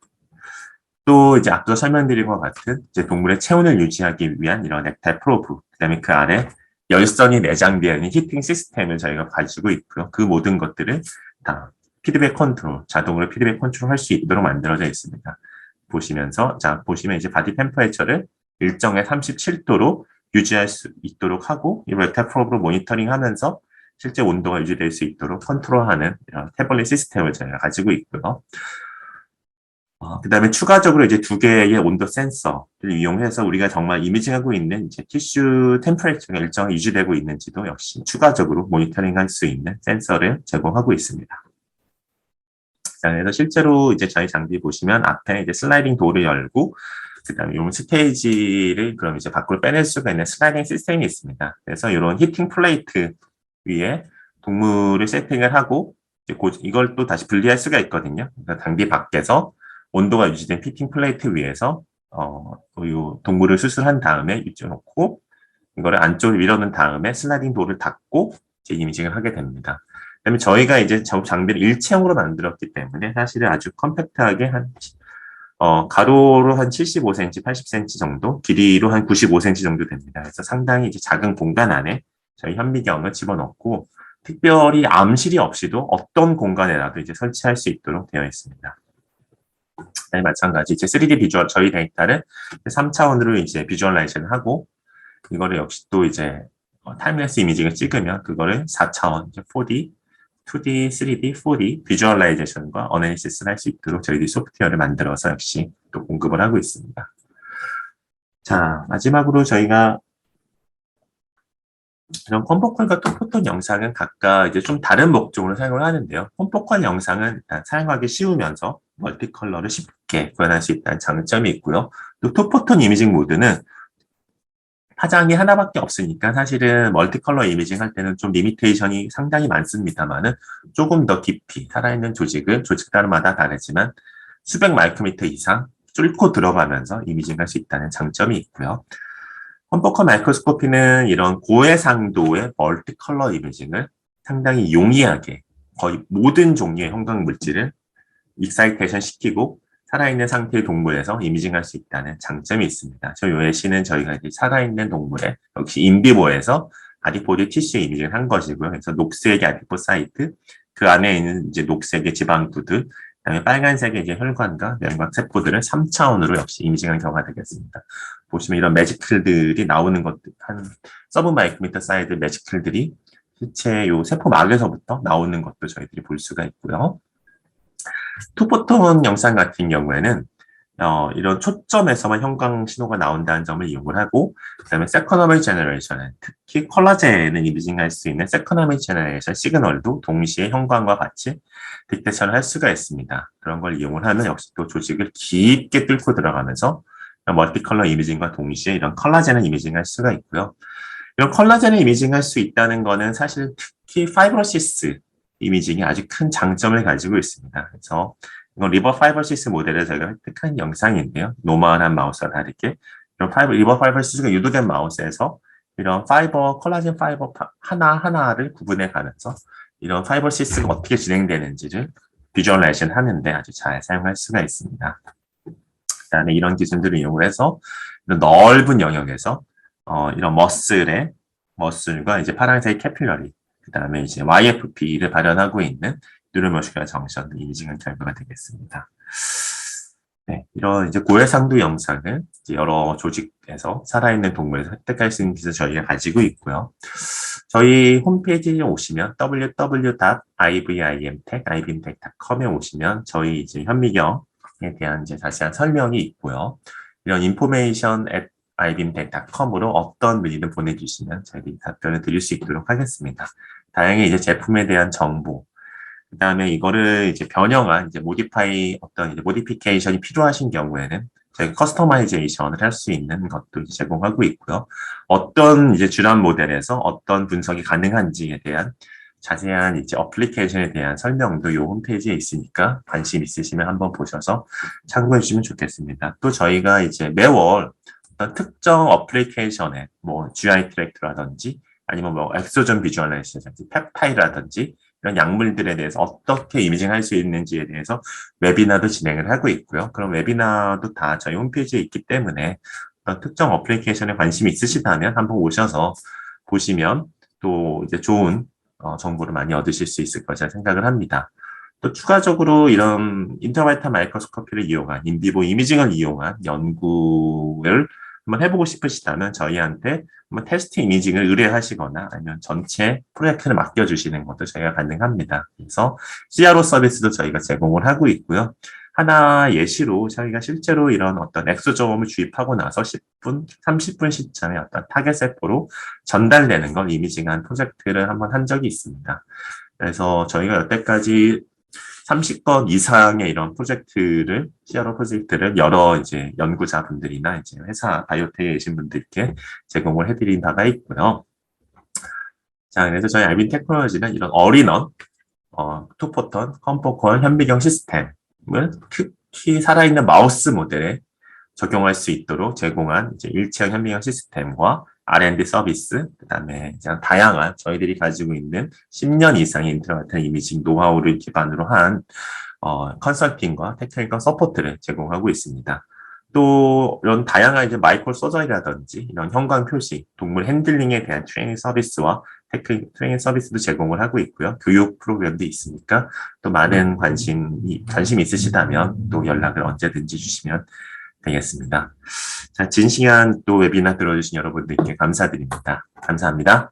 또 이제 앞서 설명드린 것 같은 이제 동물의 체온을 유지하기 위한 이런 넥타이 프로브, 그다음에 그 아래 열선이 내장되어 있는 히팅 시스템을 저희가 가지고 있고요. 그 모든 것들을 다 피드백 컨트롤, 자동으로 피드백 컨트롤 할 수 있도록 만들어져 있습니다. 보시면 이제 바디 템퍼레처를 일정의 37도로 유지할 수 있도록 하고, 이 넥타이 프로브로 모니터링 하면서 실제 온도가 유지될 수 있도록 컨트롤하는 이런 태블릿 시스템을 저희가 가지고 있고요. 그 다음에 추가적으로 이제 2개의 온도 센서를 이용해서 우리가 정말 이미징하고 있는 이제 티슈 템퍼레처가 일정히 유지되고 있는지도 역시 추가적으로 모니터링 할 수 있는 센서를 제공하고 있습니다. 자, 그래서 실제로 이제 저희 장비 보시면 앞에 이제 슬라이딩 도어를 열고, 그 다음에 이 스테이지를 그럼 이제 밖으로 빼낼 수가 있는 슬라이딩 시스템이 있습니다. 그래서 이런 히팅 플레이트 위에 동물을 세팅을 하고, 이걸 또 다시 분리할 수가 있거든요. 그러니까 장비 밖에서 온도가 유지된 피팅 플레이트 위에서 이 동물을 수술한 다음에 입혀놓고 이거를 안쪽으로 밀어넣은 다음에 슬라이딩 도어를 닫고 이제 이미징을 하게 됩니다. 그다음에 저희가 이제 장비를 일체형으로 만들었기 때문에 사실은 아주 컴팩트하게 가로로 한 75cm, 80cm 정도, 길이로 한 95cm 정도 됩니다. 그래서 상당히 이제 작은 공간 안에 저희 현미경을 집어넣고 특별히 암실이 없이도 어떤 공간에라도 이제 설치할 수 있도록 되어 있습니다. 네, 마찬가지 이제 3D 비주얼 저희 데이터를 3차원으로 이제 비주얼라이제이션 하고 이거를 역시 또 이제 타임랩스 이미징을 찍으면 그거를 4차원 이제 4D, 2D, 3D, 4D 비주얼라이제이션과 어널리시스를 할 수 있도록 저희들이 소프트웨어를 만들어서 역시 또 공급을 하고 있습니다. 자, 마지막으로 저희가 이런 컴포컬과 토포톤 영상은 각각 이제 좀 다른 목적으로 사용을 하는데요. 컴포컬 영상은 일단 사용하기 쉬우면서 멀티 컬러를 쉽게 구현할 수 있다는 장점이 있고요. 또 토포톤 이미징 모드는 파장이 하나밖에 없으니까 사실은 멀티컬러 이미징 할 때는 좀 리미테이션이 상당히 많습니다만은 조금 더 깊이 살아있는 조직들마다 다르지만 수백 마이크로미터 이상 뚫고 들어가면서 이미징할 수 있다는 장점이 있고요. 컴포컬 마이크로스코피는 이런 고해상도의 멀티컬러 이미징을 상당히 용이하게 거의 모든 종류의 형광 물질을 익사이테이션 시키고 살아있는 상태의 동물에서 이미징할 수 있다는 장점이 있습니다. 저 예시는 저희가 이제 살아있는 동물의 역시 인비보에서 아디포즈 티슈 이미징을 한 것이고요. 그래서 녹색의 아디포사이트, 그 안에 있는 이제 녹색의 지방두들, 그다음에 빨간색의 이제 혈관과 면각 세포들을 3차원으로 역시 이미징한 경우가 되겠습니다. 보시면 이런 매지클들이 나오는 것들, 한 서브 마이크로미터 사이즈 매지클들이 실제 요 세포막에서부터 나오는 것도 저희들이 볼 수가 있고요. 투포톤 영상 같은 경우에는 이런 초점에서만 형광 신호가 나온다는 점을 이용을 하고, 그 다음에 세컨너멀 제너레이션은 특히 콜라겐을 이미징할 수 있는 세컨너멀 제너레이션 시그널도 동시에 형광과 같이 딕테션을 할 수가 있습니다. 그런 걸 이용을 하면 역시 또 조직을 깊게 뚫고 들어가면서 멀티컬러 이미징과 동시에 이런 콜라겐을 이미징할 수가 있고요. 이런 콜라겐을 이미징할 수 있다는 거는 사실 특히 파이브로시스 이미징이 아주 큰 장점을 가지고 있습니다. 그래서 이건 리버 파이버시스 모델을 저희가 획득한 영상인데요. 노멀한 마우스와 다르게 이런 리버 파이버시스가 유도된 마우스에서 이런 콜라겐 파이버 하나하나를 구분해 가면서 이런 파이버시스가 어떻게 진행되는지를 비주얼라이제이션 하는데 아주 잘 사용할 수가 있습니다. 그다음에 이런 기술들을 이용해서 이런 넓은 영역에서 이런 머슬과 이제 파란색 캐필러리, 그다음에 이제 YFP를 발현하고 있는 뉴로머스큘러 정션 이미징한 결과가 되겠습니다. 네, 이런 이제 고해상도 영상을 이제 여러 조직에서 살아있는 동물에서 획득할 수 있는 기술 저희가 가지고 있고요. 저희 홈페이지에 오시면 www.ivimtech.com에 오시면 저희 이제 현미경에 대한 이제 자세한 설명이 있고요. 이런 information at ivimtech.com으로 어떤 문의를 보내주시면 저희들이 답변을 드릴 수 있도록 하겠습니다. 다양한 이제 제품에 대한 정보, 그 다음에 이거를 이제 변형한 이제 모디피케이션이 필요하신 경우에는 저희가 커스터마이제이션을 할 수 있는 것도 제공하고 있고요. 어떤 이제 주란 모델에서 어떤 분석이 가능한지에 대한 자세한 이제 어플리케이션에 대한 설명도 이 홈페이지에 있으니까 관심 있으시면 한번 보셔서 참고해 주시면 좋겠습니다. 또 저희가 이제 매월 어떤 특정 어플리케이션에 뭐 GI 트랙트라든지 아니면 뭐 엑소전 비주얼라이제이션이라든지 펩타이드라든지 이런 약물들에 대해서 어떻게 이미징할 수 있는지에 대해서 웨비나도 진행을 하고 있고요. 그런 웨비나도 다 저희 홈페이지에 있기 때문에 어떤 특정 어플리케이션에 관심이 있으시다면 한번 오셔서 보시면 또 이제 좋은 정보를 많이 얻으실 수 있을 것이라 생각을 합니다. 또 추가적으로 이런 인터바이타 마이크로스코피를 이용한 인비보 이미징을 이용한 연구를 한번 해보고 싶으시다면 저희한테 한번 테스트 이미징을 의뢰하시거나 아니면 전체 프로젝트를 맡겨주시는 것도 저희가 가능합니다. 그래서 CRO 서비스도 저희가 제공을 하고 있고요. 하나 예시로 저희가 실제로 이런 어떤 엑소저음을 주입하고 나서 10분, 30분 시점에 어떤 타겟 세포로 전달되는 걸 이미징한 프로젝트를 한번 한 적이 있습니다. 그래서 저희가 여태까지 30건 이상의 이런 CRO 프로젝트를 여러 이제 연구자분들이나 이제 회사 바이오텍에 계신 분들께 제공을 해드린 바가 있고요. 자, 그래서 저희 알빈 테크놀로지는 이런 어린언, 투포턴, 컴포컬, 현미경 시스템을 특히 살아있는 마우스 모델에 적용할 수 있도록 제공한 이제 일체형 현미경 시스템과 R&D 서비스, 그다음에 이제 다양한 저희들이 가지고 있는 10년 이상의 인터넷 이미징 노하우를 기반으로 한 컨설팅과 테크니컬 서포트를 제공하고 있습니다. 또 이런 다양한 이제 마이크로 서저리라든지 이런 현관 표시, 동물 핸들링에 대한 트레이닝 서비스와 트레이닝 서비스도 제공을 하고 있고요. 교육 프로그램도 있으니까 또 많은 관심이 있으시다면 또 연락을 언제든지 주시면 되겠습니다. 자, 진 시간 또 웨비나 들어주신 여러분들께 감사드립니다. 감사합니다.